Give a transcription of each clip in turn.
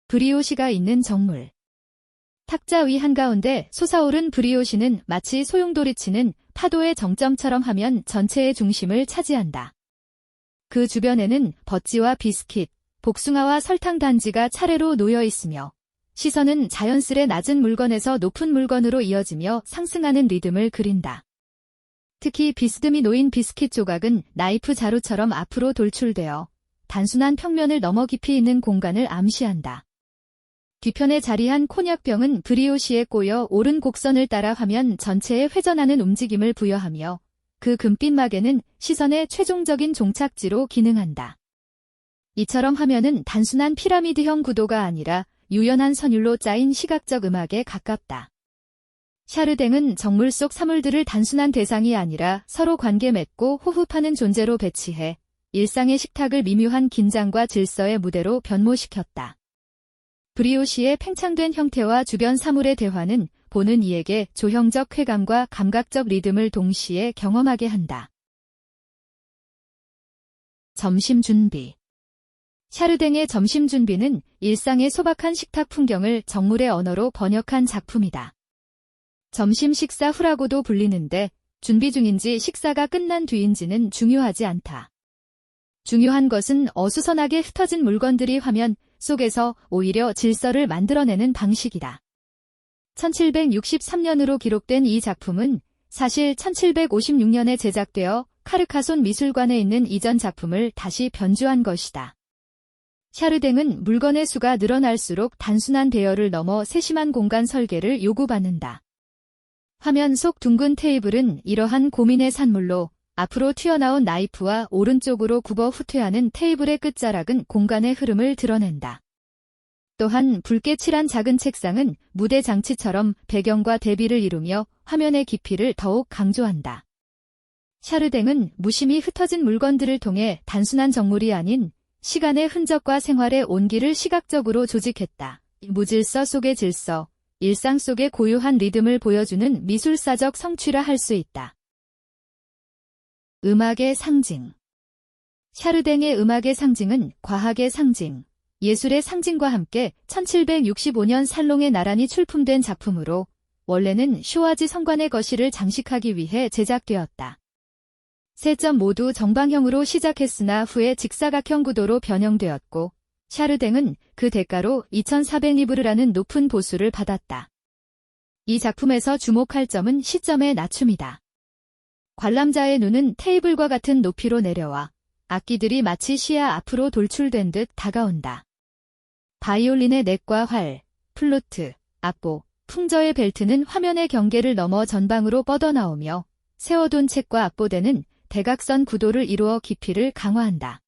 브리오시가 있는 정물. 탁자 위 한가운데 솟아오른 브리오시는 마치 소용돌이치는 파도의 정점처럼 하면 전체의 중심을 차지한다. 그 주변에는 버찌와 비스킷, 복숭아와 설탕 단지가 차례로 놓여 있으며 시선은 자연스레 낮은 물건에서 높은 물건으로 이어지며 상승하는 리듬을 그린다. 특히 비스듬히 놓인 비스킷 조각은 나이프 자루처럼 앞으로 돌출되어 단순한 평면을 넘어 깊이 있는 공간을 암시한다. 뒤편에 자리한 코냑병은 브리오시에 꼬여 오른 곡선을 따라 화면 전체에 회전하는 움직임을 부여하며 그 금빛 막에는 시선의 최종적인 종착지로 기능한다. 이처럼 화면은 단순한 피라미드형 구도가 아니라 유연한 선율로 짜인 시각적 음악에 가깝다. 샤르댕은 정물 속 사물들을 단순한 대상이 아니라 서로 관계 맺고 호흡하는 존재로 배치해 일상의 식탁을 미묘한 긴장과 질서의 무대로 변모시켰다. 브리오시의 팽창된 형태와 주변 사물의 대화는 보는 이에게 조형적 쾌감과 감각적 리듬을 동시에 경험하게 한다. 점심 준비. 샤르댕의 점심 준비는 일상의 소박한 식탁 풍경을 정물의 언어로 번역한 작품이다. 점심 식사 후라고도 불리는데 준비 중인지 식사가 끝난 뒤인지는 중요하지 않다. 중요한 것은 어수선하게 흩어진 물건들이 화면 속에서 오히려 질서를 만들어내는 방식이다. 1763년으로 기록된 이 작품은 사실 1756년에 제작되어 카르카손 미술관에 있는 이전 작품을 다시 변주한 것이다. 샤르댕은 물건의 수가 늘어날수록 단순한 대여를 넘어 세심한 공간 설계를 요구받는다. 화면 속 둥근 테이블은 이러한 고민의 산물로 앞으로 튀어나온 나이프와 오른쪽으로 굽어 후퇴하는 테이블의 끝자락은 공간의 흐름을 드러낸다. 또한 붉게 칠한 작은 책상은 무대 장치처럼 배경과 대비를 이루며 화면의 깊이를 더욱 강조한다. 샤르댕은 무심히 흩어진 물건들을 통해 단순한 정물이 아닌 시간의 흔적과 생활의 온기를 시각적으로 조직했다. 무질서 속의 질서, 일상 속의 고유한 리듬을 보여주는 미술사적 성취라 할 수 있다. 음악의 상징. 샤르댕의 음악의 상징은 과학의 상징, 예술의 상징과 함께 1765년 살롱에 나란히 출품된 작품으로 원래는 쇼와지 성관의 거실을 장식하기 위해 제작되었다. 세 점 모두 정방형으로 시작했으나 후에 직사각형 구도로 변형되었고 샤르댕은 그 대가로 2400리브르라는 높은 보수를 받았다. 이 작품에서 주목할 점은 시점의 낮춤이다. 관람자의 눈은 테이블과 같은 높이로 내려와 악기들이 마치 시야 앞으로 돌출된 듯 다가온다. 바이올린의 넷과 활, 플루트, 악보, 풍저의 벨트는 화면의 경계를 넘어 전방으로 뻗어나오며 세워둔 책과 악보대는 대각선 구도를 이루어 깊이를 강화한다.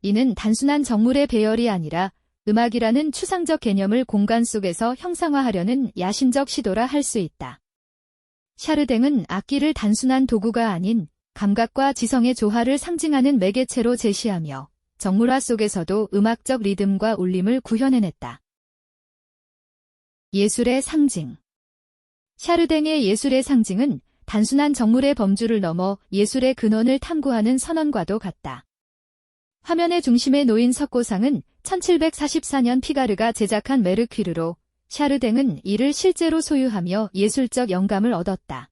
이는 단순한 정물의 배열이 아니라 음악이라는 추상적 개념을 공간 속에서 형상화하려는 야심적 시도라 할 수 있다. 샤르댕은 악기를 단순한 도구가 아닌 감각과 지성의 조화를 상징하는 매개체로 제시하며 정물화 속에서도 음악적 리듬과 울림을 구현해냈다. 예술의 상징. 샤르댕의 예술의 상징은 단순한 정물의 범주를 넘어 예술의 근원을 탐구하는 선언과도 같다. 화면의 중심에 놓인 석고상은 1744년 피가르가 제작한 메르퀴르로 샤르댕은 이를 실제로 소유하며 예술적 영감을 얻었다.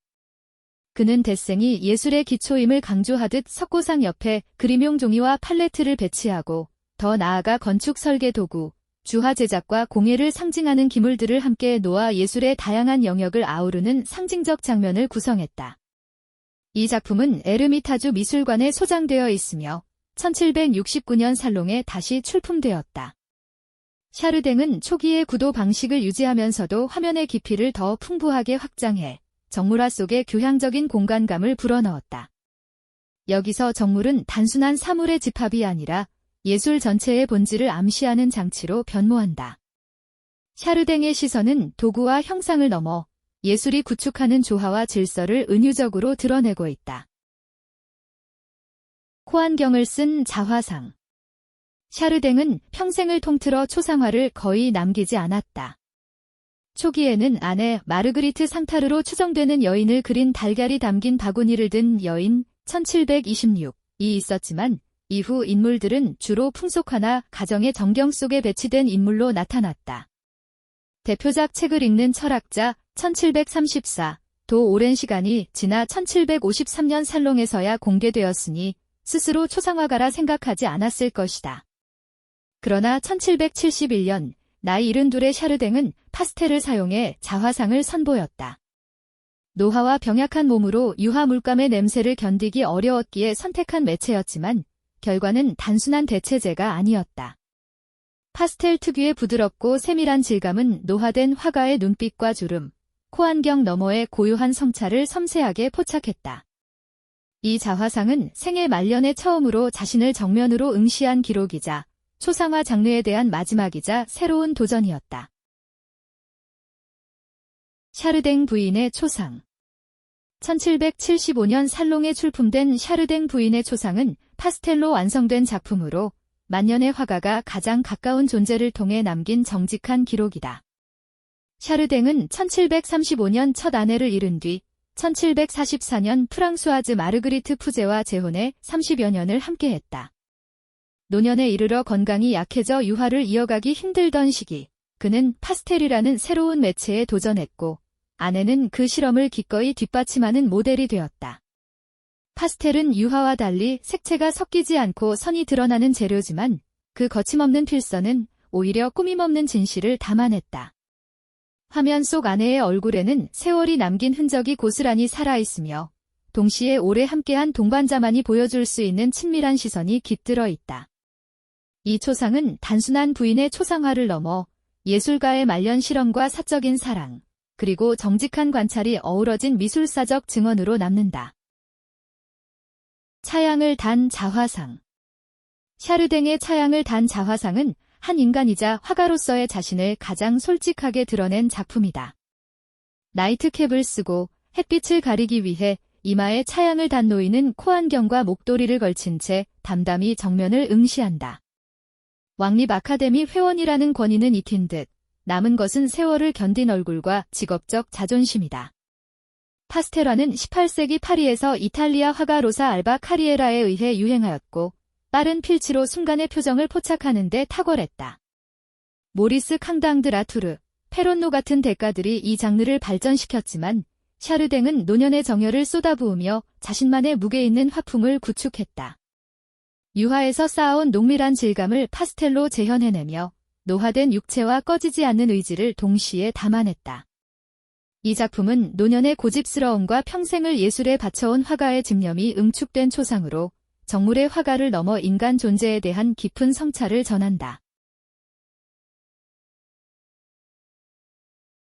그는 데생이 예술의 기초임을 강조하듯 석고상 옆에 그림용 종이와 팔레트를 배치하고 더 나아가 건축 설계 도구, 주화 제작과 공예를 상징하는 기물들을 함께 놓아 예술의 다양한 영역을 아우르는 상징적 장면을 구성했다. 이 작품은 에르미타주 미술관에 소장되어 있으며 1769년 살롱에 다시 출품되었다. 샤르댕은 초기의 구도 방식을 유지하면서도 화면의 깊이를 더 풍부하게 확장해 정물화 속에 교향적인 공간감을 불어넣었다. 여기서 정물은 단순한 사물의 집합이 아니라 예술 전체의 본질을 암시하는 장치로 변모한다. 샤르댕의 시선은 도구와 형상을 넘어 예술이 구축하는 조화와 질서를 은유적으로 드러내고 있다. 코안경을 쓴 자화상. 샤르댕은 평생을 통틀어 초상화를 거의 남기지 않았다. 초기에는 아내 마르그리트 상타르로 추정되는 여인을 그린 달걀이 담긴 바구니를 든 여인 1726이 있었지만 이후 인물들은 주로 풍속화나 가정의 정경 속에 배치된 인물로 나타났다. 대표작 책을 읽는 철학자 1734, 도 오랜 시간이 지나 1753년 살롱에서야 공개되었으니 스스로 초상화가라 생각하지 않았을 것이다. 그러나 1771년 나이 72의 샤르댕은 파스텔을 사용해 자화상을 선보였다. 노화와 병약한 몸으로 유화 물감의 냄새를 견디기 어려웠기에 선택한 매체였지만 결과는 단순한 대체제가 아니었다. 파스텔 특유의 부드럽고 세밀한 질감은 노화된 화가의 눈빛과 주름, 코안경 너머의 고요한 성찰을 섬세하게 포착했다. 이 자화상은 생애 말년에 처음으로 자신을 정면으로 응시한 기록이자 초상화 장르에 대한 마지막이자 새로운 도전이었다. 샤르댕 부인의 초상. 1775년 살롱에 출품된 샤르댕 부인의 초상은 파스텔로 완성된 작품으로 만년의 화가가 가장 가까운 존재를 통해 남긴 정직한 기록이다. 샤르댕은 1735년 첫 아내를 잃은 뒤 1744년 프랑수아즈 마르그리트 푸제와 재혼해 30여 년을 함께했다. 노년에 이르러 건강이 약해져 유화를 이어가기 힘들던 시기, 그는 파스텔이라는 새로운 매체에 도전했고 아내는 그 실험을 기꺼이 뒷받침하는 모델이 되었다. 파스텔은 유화와 달리 색채가 섞이지 않고 선이 드러나는 재료지만 그 거침없는 필선은 오히려 꾸밈없는 진실을 담아냈다. 화면 속 아내의 얼굴에는 세월이 남긴 흔적이 고스란히 살아있으며 동시에 오래 함께한 동반자만이 보여줄 수 있는 친밀한 시선이 깃들어 있다. 이 초상은 단순한 부인의 초상화를 넘어 예술가의 말년 실험과 사적인 사랑, 그리고 정직한 관찰이 어우러진 미술사적 증언으로 남는다. 차양을 단 자화상. 샤르댕의 차양을 단 자화상은 한 인간이자 화가로서의 자신을 가장 솔직하게 드러낸 작품이다. 나이트캡을 쓰고 햇빛을 가리기 위해 이마에 차양을 단 노인은 코안경과 목도리를 걸친 채 담담히 정면을 응시한다. 왕립 아카데미 회원이라는 권위는 익힌 듯 남은 것은 세월을 견딘 얼굴과 직업적 자존심이다. 파스텔화는 18세기 파리에서 이탈리아 화가 로사 알바 카리에라에 의해 유행하였고 빠른 필치로 순간의 표정을 포착하는 데 탁월했다. 모리스 캉당 드 라투르, 페론노 같은 대가들이 이 장르를 발전시켰지만 샤르댕은 노년의 정열을 쏟아부으며 자신만의 무게 있는 화풍을 구축했다. 유화에서 쌓아온 농밀한 질감을 파스텔로 재현해내며 노화된 육체와 꺼지지 않는 의지를 동시에 담아냈다. 이 작품은 노년의 고집스러움과 평생을 예술에 바쳐온 화가의 집념이 응축된 초상으로 정물의 화가를 넘어 인간 존재에 대한 깊은 성찰을 전한다.